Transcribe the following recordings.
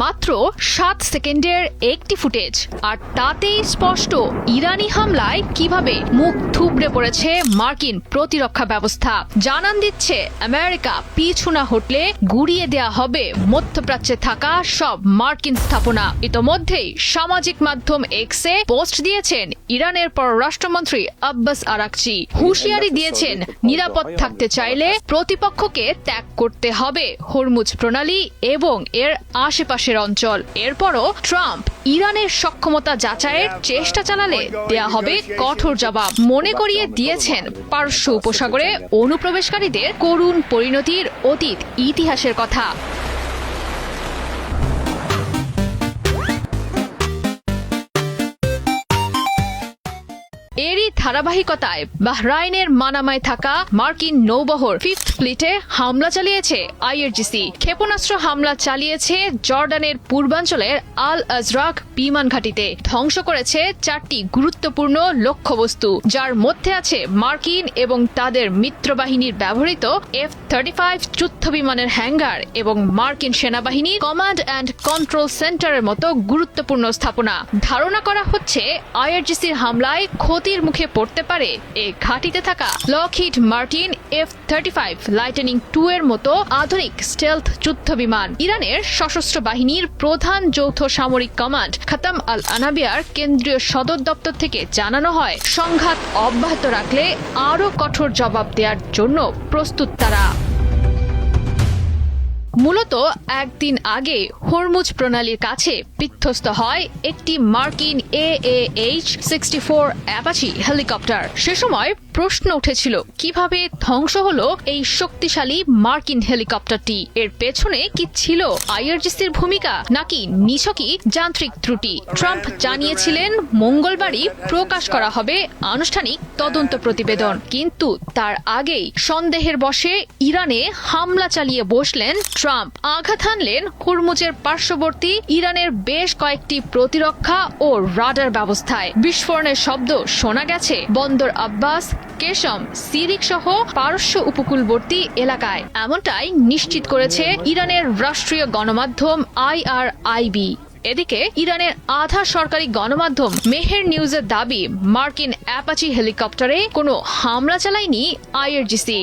মাত্র 7 সেকেন্ডের একটি ফুটেজ, আর তাতেই স্পষ্ট ইরানি হামলায় কিভাবে মুখ থুবড়ে পড়েছে মার্কিন প্রতিরক্ষা ব্যবস্থা। জানান দিচ্ছে আমেরিকা পিছু না হটলে গুড়িয়ে দেয়া হবে মধ্যপ্রাচ্যে থাকা সব মার্কিন স্থাপনা। ইতোমধ্যেই সামাজিক মাধ্যম এক্সে পোস্ট দিয়েছেন ইরানের পররাষ্ট্রমন্ত্রী আব্বাস আরাকচি। হুঁশিয়ারি দিয়েছেন নিরাপদ থাকতে চাইলে প্রতিপক্ষকে ত্যাগ করতে হবে হরমুজ প্রণালী এবং এর আশেপাশের অঞ্চল। এরপরও ট্রাম্প ইরানের সক্ষমতা যাচাইয়ের চেষ্টা চালালে দেয়া হবে কঠোর জবাব। মনে করিয়ে দিয়েছেন পারস্য উপসাগরে অনুপ্রবেশকারীদের করুণ পরিণতির অতীত ইতিহাসের কথা। এরই ধারাবাহিকতায় বাহরাইনের মানামায় থাকা মার্কিন নৌবহর 5th ফ্লিটে হামলা চালিয়েছে আইআরজিসি। ক্ষেপণাস্ত্র হামলা চালিয়েছে জর্ডানের পূর্বাঞ্চলের আল আজরাক বিমান ঘাঁটিতে। ধ্বংস করেছে 4টি গুরুত্বপূর্ণ লক্ষ্যবস্তু, যার মধ্যে আছে মার্কিন এবং তাদের মিত্রবাহিনীর ব্যবহৃত F-35 যুদ্ধ বিমানের হ্যাঙ্গার এবং মার্কিন সেনাবাহিনীর কমান্ড অ্যান্ড কন্ট্রোল সেন্টারের মতো গুরুত্বপূর্ণ স্থাপনা। ধারণা করা হচ্ছে আইআরজিসির হামলায় ক্ষতির মুখে পড়তে পারে এ ঘাঁটিতে থাকা লকহিড মার্টিন F-35 লাইটেনিং 2 এর মতো আধুনিক স্টেলথ যুদ্ধ বিমান। ইরানের সশস্ত্র বাহিনীর প্রধান যৌথ সামরিক কমান্ড খাতাম আল আনাবিয়ার কেন্দ্রীয় সদর দপ্তর থেকে জানানো হয়, সংঘাত অব্যাহত রাখলে আরও কঠোর জবাব দেওয়ার জন্য প্রস্তুত তারা। মূলত একদিন আগে হরমুজ প্রণালীর কাছে বিধ্বস্ত হয় একটি মার্কিন AAH-64 অ্যাপাচি হেলিকপ্টার। সে সময় প্রশ্ন উঠেছিল কিভাবে ধ্বংস হলো এই শক্তিশালী মার্কিন হেলিকপ্টারটি। এর পেছনে কি ছিল আইআরজিসির ভূমিকা নাকি নিছকই যান্ত্রিক ত্রুটি? ট্রাম্প জানিয়েছিলেন মঙ্গলবারই প্রকাশ করা হবে আনুষ্ঠানিক তদন্ত প্রতিবেদন, কিন্তু তার আগেই সন্দেহের বশে ইরানে হামলা চালিয়ে বসলেন ট্রাম্প। আঘাত হানলেন হরমুজের পার্শ্ববর্তী ইরানের বেশ কয়েকটি প্রতিরক্ষা ও রাডার ব্যবস্থায়। বিস্ফোরণের শব্দ শোনা গেছে বন্দর আব্বাস, কেশম, সিরিক সহ পারস্য উপকূলবর্তী এলাকায়। এমনটাই নিশ্চিত করেছে ইরানের রাষ্ট্রীয় গণমাধ্যম IRIB। এদিকে ইরানের আধা সরকারি গণমাধ্যম মেহের নিউজের দাবি, মার্কিন অ্যাপাচি হেলিকপ্টারে কোনো হামলা চালায়নি আইআরজিসি।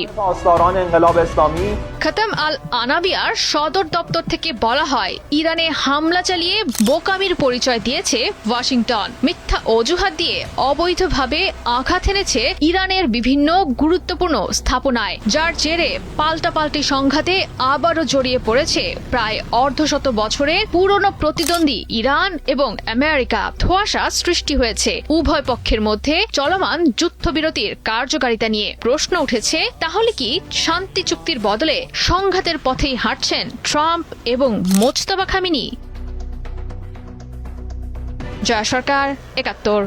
খাতাম আল আনাবিয়ার সদর দপ্তর থেকে বলা হয়, ইরানে হামলা চালিয়ে বোকামির পরিচয় দিয়েছে ওয়াশিংটন। মিথ্যা অজুহাত দিয়ে অবৈধভাবে আঘাত এনেছে ইরানের বিভিন্ন গুরুত্বপূর্ণ স্থাপনায়, যার জেরে পাল্টাপাল্টি সংঘাতে আবারও জড়িয়ে পড়েছে প্রায় অর্ধশত বছরের পুরনো প্রতিদ্বন্দ্বী ইরান এবং আমেরিকা। ধোঁয়াশা সৃষ্টি হয়েছে উভয় পক্ষের মধ্যে চলমান যুদ্ধবিরতির কার্যকারিতা নিয়ে। প্রশ্ন উঠেছে, তাহলে কি শান্তি চুক্তির বদলে সংঘাতের পথেই হাঁটছেন ট্রাম্প এবং মোজতবা খামেনি? জয়া সরকার, ৭১।